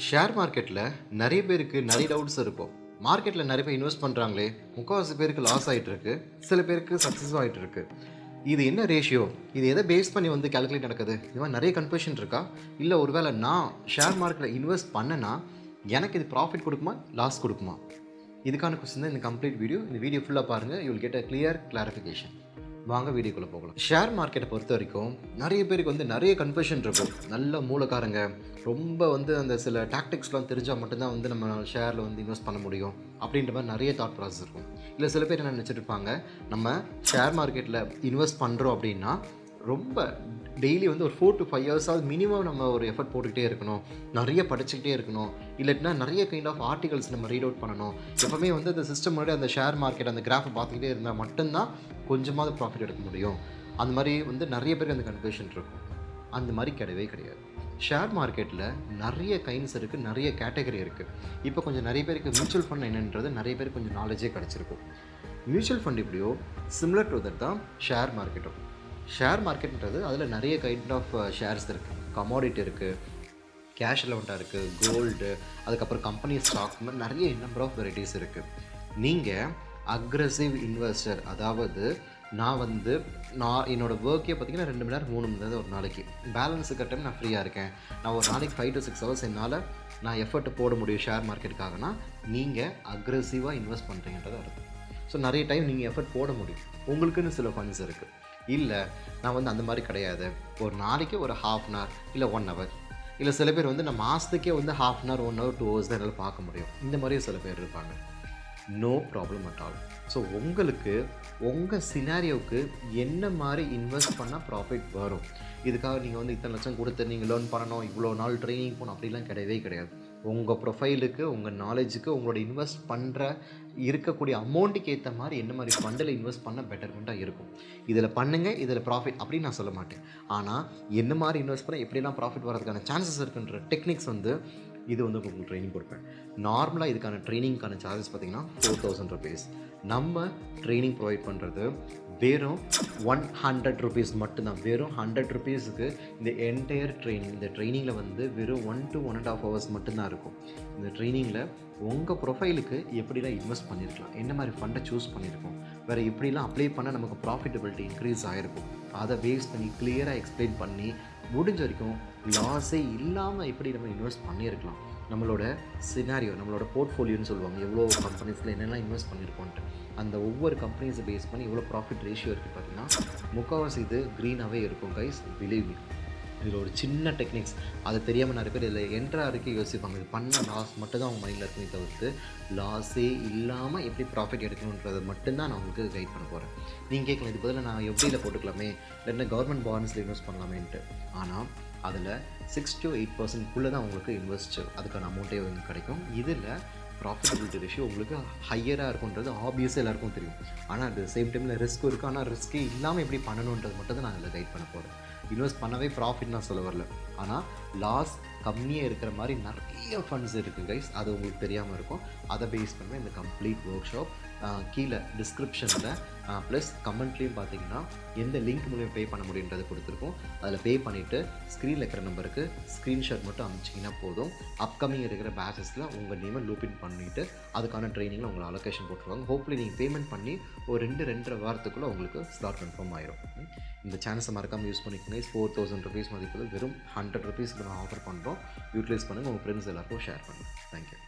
Share மார்க்கெட்டில் நிறைய பேருக்கு நிறைய டவுட்ஸ் இருக்கும். மார்க்கெட்டில் நிறைய பேர் இன்வெஸ்ட் பண்ணுறாங்களே, முக்கால்வாசி பேருக்கு லாஸ் ஆகிட்டு இருக்கு, சில பேருக்கு சக்ஸஸும் ஆகிட்டு இருக்கு. இது என்ன ரேஷியோ, இது எதை பேஸ் பண்ணி வந்து கேல்குலேட் நடக்குது, இது மாதிரி நிறைய கன்ஃபியூஷன் இருக்கா? இல்லை ஒருவேளை நான் ஷேர் மார்க்கெட்டில் இன்வெஸ்ட் பண்ணேன்னா எனக்கு இது ப்ராஃபிட் கொடுக்குமா, லாஸ் கொடுக்குமா? இதுக்கான கொஸ்டின் தான் இந்த கம்ப்ளீட் வீடியோ. இந்த வீடியோ ஃபுல்லாக பாருங்கள், you will get a clear clarification. வாங்க வீடியோக்குள்ளே போகலாம். ஷேர் மார்க்கெட்டை பொறுத்த வரைக்கும் நிறைய பேருக்கு வந்து நிறைய கன்ஃபியூஷன் இருக்கும். நல்ல மூலக்காரங்க ரொம்ப வந்து அந்த சில டாக்டிக்ஸ்லாம் தெரிஞ்சால் மட்டும்தான் வந்து நம்ம ஷேரில் வந்து இன்வெஸ்ட் பண்ண முடியும் அப்படின்ற மாதிரி நிறைய தாட் ப்ராசஸ் இருக்கும். இல்லை சில பேர் என்ன நினச்சிட்டு இருப்பாங்க, நம்ம ஷேர் மார்க்கெட்டில் இன்வெஸ்ட் பண்ணுறோம் அப்படின்னா ரொம்ப டெய்லி வந்து ஒரு 4 to 5 இயர்ஸாவது மினிமம் நம்ம ஒரு எஃபர்ட் போட்டுக்கிட்டே இருக்கணும், நிறைய படிச்சுக்கிட்டே இருக்கணும், இல்லாட்டினா நிறைய கைண்ட் ஆஃப் ஆர்டிகல்ஸ் நம்ம ரீட் அவுட் பண்ணணும். எப்போவுமே வந்து அந்த சிஸ்டம் முன்னாடி அந்த ஷேர் மார்க்கெட் அந்த கிராஃபை பார்த்துக்கிட்டே இருந்தால் மட்டும்தான் கொஞ்சமாவது ப்ராஃபிட் எடுக்க முடியும். அந்த மாதிரி வந்து நிறைய பேருக்கு அந்த கன்ஃபியூஷன் இருக்கும். அந்த மாதிரி கிடையவே கிடையாது. ஷேர் மார்க்கெட்டில் நிறைய கைண்ட்ஸ் இருக்குது, நிறைய கேட்டகரி இருக்குது. இப்போ கொஞ்சம் நிறைய பேருக்கு மியூச்சுவல் ஃபண்ட் என்னன்றது நிறைய பேருக்கு கொஞ்சம் நாலேஜே கிடச்சிருக்கும். மியூச்சுவல் ஃபண்ட் இப்படியோ சிமிலர் டு தட் தான் ஷேர் மார்க்கெட்டும். ஷேர் மார்க்கெட்ன்றது அதில் நிறைய கைண்ட் ஆஃப் ஷேர்ஸ் இருக்குது. கமாடிட்டி இருக்குது, கேஷ் எலமெண்ட்டாக இருக்குது, கோல்டு, அதுக்கப்புறம் கம்பெனி ஸ்டாக், இந்த மாதிரி நிறைய நம்பர் ஆஃப் வெரைட்டிஸ் இருக்குது. நீங்கள் அக்ரெசிவ் இன்வெஸ்டர், அதாவது நான் என்னோடய ஒர்க்கே பார்த்திங்கன்னா 2 மணி நேரம் 3 மணி நேரம் ஒரு நாளைக்கு, பேலன்ஸுக்கு டைம் நான் ஃப்ரீயாக இருக்கேன், நான் ஒரு நாளைக்கு 5 to 6 hours என்னால் நான் எஃபர்ட் போட முடியும் ஷேர் மார்க்கெட்டுக்காகனா நீங்கள் அக்ரெசிவாக இன்வெஸ்ட் பண்ணுறீங்கன்றது அர்த்தம். ஸோ நிறைய டைம் நீங்கள் எஃபர்ட் போட முடியும், உங்களுக்குன்னு சில ஃபண்ட்ஸ் இருக்குது. இல்லை நான் வந்து அந்த மாதிரி கிடையாது, ஒரு நாளைக்கு ஒரு 1/2 hour இல்லை 1 hour, இல்லை சில பேர் வந்து நான் மாதத்துக்கே வந்து 1/2 hour 1 hour 2 hours தான் என்னால் பார்க்க முடியும், இந்த மாதிரியும் சில பேர் இருப்பாங்க. No problem at all. So உங்களுக்கு உங்கள் சினாரியோவுக்கு என்ன மாதிரி இன்வெஸ்ட் பண்ணால் ப்ராஃபிட் வரும், இதுக்காக நீங்கள் வந்து இத்தனை லட்சம் கொடுத்து நீங்கள் லேர்ன் பண்ணணும், இவ்வளோ நாள் ட்ரைனிங் போகணும் அப்படிலாம் கிடையவே கிடையாது. உங்கள் ப்ரொஃபைலுக்கு, உங்கள் நாலேஜுக்கு, உங்களோட இன்வெஸ்ட் பண்ணுற இருக்கக்கூடிய அமௌண்ட்டுக்கு ஏற்ற மாதிரி என்ன மாதிரி ஃபண்டில் இன்வெஸ்ட் பண்ண பெட்டர்மெண்ட்டாக இருக்கும். இதில் பண்ணுங்கள், இதில் ப்ராஃபிட் அப்படின்னு நான் சொல்ல மாட்டேன். ஆனால் என்ன மாதிரி இன்வெஸ்ட் பண்ண எப்படிலாம் ப்ராஃபிட் வரதுக்கான சான்சஸ் இருக்குன்ற டெக்னிக்ஸ் வந்து இது வந்து உங்களுக்கு ட்ரைனிங் கொடுப்பேன். நார்மலாக இதுக்கான ட்ரைனிங்கான சார்ஜஸ் பார்த்திங்கன்னா 4000 rupees. நம்ம ட்ரைனிங் ப்ரொவைட் பண்ணுறது வெறும் 100 rupees மட்டும்தான். வெறும் 100 rupeesக்கு இந்த என்டையர் ட்ரைனிங், இந்த ட்ரைனிங்கில் வந்து வெறும் 1 to 1.5 hours மட்டும்தான் இருக்கும். இந்த ட்ரைனிங்கில் உங்கள் ப்ரொஃபைலுக்கு எப்படிலாம் இன்வெஸ்ட் பண்ணியிருக்கலாம், என்ன மாதிரி ஃபண்டை சூஸ் பண்ணியிருக்கோம், வேறு எப்படிலாம் அப்ளை பண்ணால் நமக்கு ப்ராஃபிட்டபிலிட்டி இன்க்ரீஸ் ஆகிருக்கும், அதை பேஸ் பண்ணி கிளியராக எக்ஸ்பிளைன் பண்ணி முடிஞ்ச வரைக்கும் லாஸே இல்லாமல் எப்படி நம்ம இன்வெஸ்ட் பண்ணியிருக்கலாம், நம்மளோட சினாரியோ, நம்மளோட போர்ட்ஃபோலியோன்னு சொல்லுவாங்க, எவ்வளோ கம்பெனிஸில் என்னெல்லாம் இன்வெஸ்ட் பண்ணியிருக்கோன்ட்டு, அந்த ஒவ்வொரு கம்பெனிஸை பேஸ் பண்ணி எவ்வளோ ப்ராஃபிட் ரேஷியோ இருக்குது பார்த்திங்கன்னா முக்கால்வாசி இது க்ரீனாகவே இருக்கும் கைஸ், பிலீவ் மீ. இதில் ஒரு சின்ன டெக்னிக்ஸ் அது தெரியாமல் நிறைய பேர் இதில் என்ட்ராருக்கு யோசிப்பாங்க, இது பண்ண லாஸ் மட்டும் தான் அவங்க மைண்டில் இருக்குமே தவிர்த்து லாஸே இல்லாமல் எப்படி ப்ராஃபிட் எடுக்கணுன்றதை மட்டும்தான் நான் உங்களுக்கு கைட் பண்ண போகிறேன். நீங்கள் கேட்கலாம், இது பதில் நான் எப்படியில் போட்டுக்கலாமே, இல்லைன்னா கவர்மெண்ட் பாண்ட்ஸில் இன்வெஸ்ட் பண்ணலாமேன்ட்டு. ஆனால் அதில் 6 to 8% தான் உங்களுக்கு இன்வெஸ்ட் அதுக்கான அமௌண்ட்டே வந்து கிடைக்கும். இதில் ப்ராஃபிட்டபிலிட்டி ரேஷியோ உங்களுக்கு ஹையராக இருக்குன்றது ஆப்வியஸாக எல்லாருக்கும் தெரியும். ஆனால் அட் த சேம் டைமில் ரிஸ்க்கும் இருக்குது. ஆனால் ரிஸ்க்கே இல்லாமல் எப்படி பண்ணணுன்றது மட்டும் தான் நான் அதில் கைட் பண்ண போகிறேன். இன்வெஸ்ட் பண்ணவே ப்ராஃபிட் நான் சொல்ல வரல, ஆனால் லாஸ் கம்மியாக இருக்கிற மாதிரி நிறைய ஃபண்ட்ஸ் இருக்குது கைஸ், அது உங்களுக்கு தெரியாமல் இருக்கும். அதை பேஸ் பண்ண இந்த கம்ப்ளீட் ஒர்க் ஷாப் கீழே டிஸ்கிரிப்ஷனில் ப்ளஸ் கமெண்ட்லேயும் பார்த்தீங்கன்னா எந்த லிங்க் மூலியம் பே பண்ண முடியுன்றது கொடுத்துருக்கோம். அதில் பே பண்ணிவிட்டு ஸ்க்ரீனில் இருக்கிற நம்பருக்கு ஸ்க்ரீன்ஷாட் மட்டும் அனுப்பிச்சிங்கன்னா போதும். அப்கமிங் இருக்கிற பேச்சஸில் உங்கள் நேமை லூப்பின் பண்ணிவிட்டு அதுக்கான ட்ரைனிங்கில் உங்களை அலோகேஷன் போட்டுருவாங்க. ஹோப்ஃபுல்லி நீங்கள் பேமெண்ட் பண்ணி ஒரு 2-2.5 வாரத்துக்குள்ளே உங்களுக்கு ஸ்லாட் கன்ஃபார்ம் ஆயிரும். இந்த சான்ஸை மறக்காமல் யூஸ் பண்ணிக்கோங்க. 4000 rupees மதிப்பில் வெறும் 100 rupeesக்கு நான் ஆஃபர் பண்ணுறோம். யூட்டிலைஸ் பண்ணுங்கள், உங்கள் ஃப்ரெண்ட்ஸ் எல்லாருக்கும் ஷேர் பண்ணுங்கள். தேங்க்யூ.